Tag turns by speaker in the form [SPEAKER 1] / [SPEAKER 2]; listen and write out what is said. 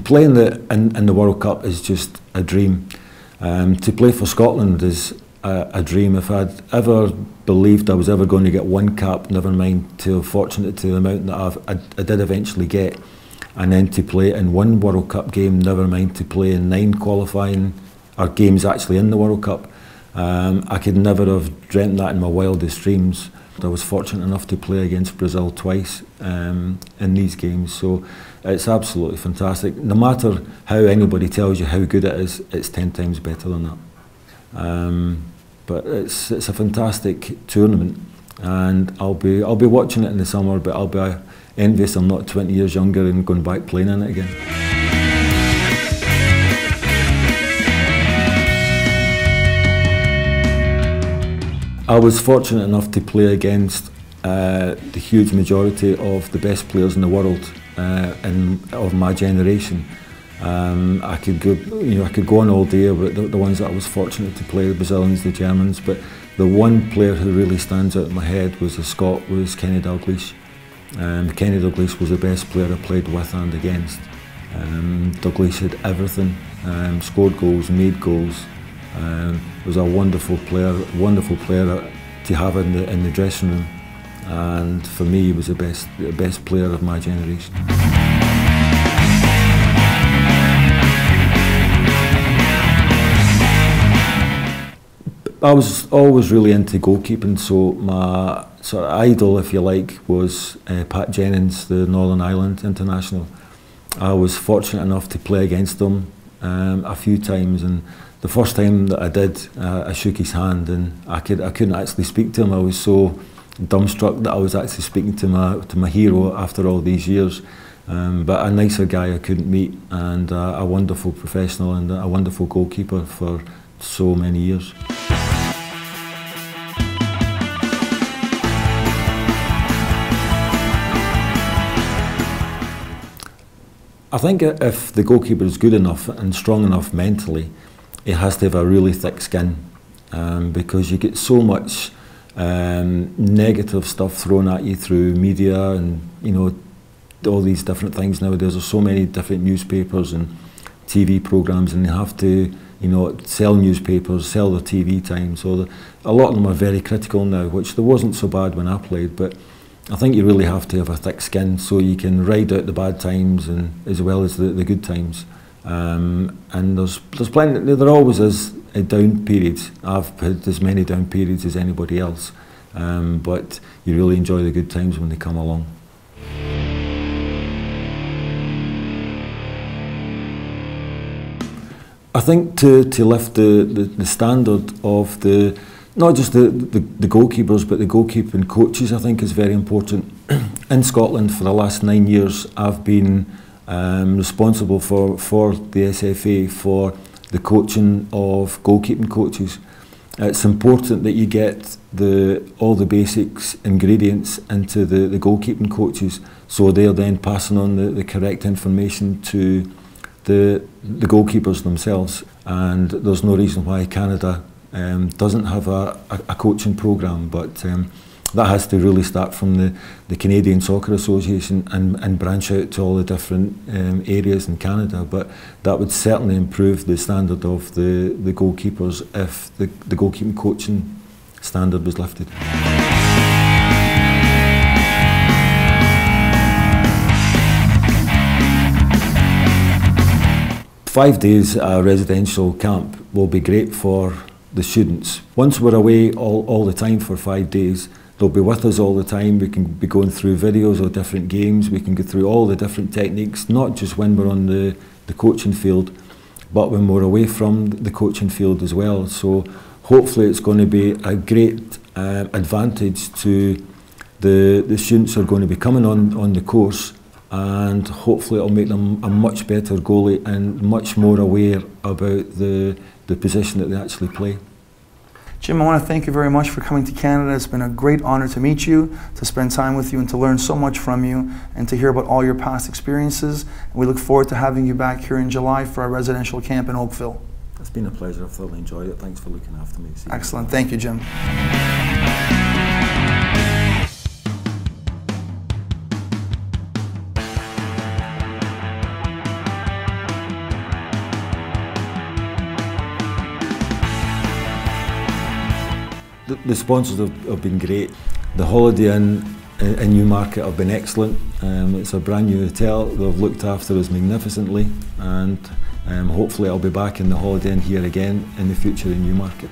[SPEAKER 1] play in the World Cup is just a dream. To play for Scotland is a dream. If I'd ever believed I was ever going to get one cap, never mind to fortunate to the amount that I did eventually get, and then to play in one World Cup game, never mind to play in 9 qualifying or games actually in the World Cup. I could never have dreamt that in my wildest dreams. I was fortunate enough to play against Brazil twice in these games, so it's absolutely fantastic. No matter how anybody tells you how good it is, it's 10 times better than that. But it's a fantastic tournament, and I'll be watching it in the summer, but I'll be envious I'm not 20 years younger and going back playing in it again. I was fortunate enough to play against the huge majority of the best players in the world of my generation. I could go on all day about the ones that I was fortunate to play, the Brazilians, the Germans, but the one player who really stands out in my head was a Scot, was Kenny Dalglish. Kenny Dalglish was the best player I played with and against. Dalglish had everything, scored goals, made goals. Was a wonderful player to have in the dressing room, and for me he was the best player of my generation. I was always really into goalkeeping, so my sort of idol, if you like, was Pat Jennings, the Northern Ireland international. I was fortunate enough to play against him a few times, and the first time that I did, I shook his hand, and I couldn't actually speak to him. I was so dumbstruck that I was actually speaking to my hero after all these years. But a nicer guy I couldn't meet, and a wonderful professional and a wonderful goalkeeper for so many years. I think if the goalkeeper is good enough and strong enough mentally, he has to have a really thick skin, because you get so much negative stuff thrown at you through media and all these different things nowadays. There's so many different newspapers and TV programmes, and they have to sell newspapers, sell their TV time. So a lot of them are very critical now, which there wasn't so bad when I played, but I think you really have to have a thick skin so you can ride out the bad times and as well as the good times. And there's plenty. There always is a down period. I've had as many down periods as anybody else, but you really enjoy the good times when they come along. I think to lift the standard of not just the goalkeepers, but the goalkeeping coaches, I think is very important. In Scotland for the last 9 years, I've been responsible for the SFA for the coaching of goalkeeping coaches. It's important that you get all the basics ingredients into the goalkeeping coaches, so they're then passing on the correct information to the goalkeepers themselves. And there's no reason why Canada doesn't have a coaching programme, but that has to really start from the Canadian Soccer Association and branch out to all the different areas in Canada. But that would certainly improve the standard of the goalkeepers if the goalkeeping coaching standard was lifted. 5 days at a residential camp will be great for the students. Once we're away all the time for 5 days, they'll be with us all the time. We can be going through videos of different games. We can go through all the different techniques, not just when we're on the coaching field, but when we're away from the coaching field as well. So hopefully it's going to be a great advantage to the students who are going to be coming on the course, and hopefully it'll make them a much better goalie and much more aware about the position that they actually play.
[SPEAKER 2] Jim, I want to thank you very much for coming to Canada. It's been a great honor to meet you, to spend time with you, and to learn so much from you, and to hear about all your past experiences. And we look forward to having you back here in July for our residential camp in Oakville.
[SPEAKER 1] It's been a pleasure. I've thoroughly enjoyed it. Thanks for looking after me.
[SPEAKER 2] Excellent. Thank you, Jim.
[SPEAKER 1] the sponsors have been great. The Holiday Inn in Newmarket have been excellent. It's a brand new hotel. They've looked after us magnificently, and hopefully I'll be back in the Holiday Inn here again in the future in Newmarket.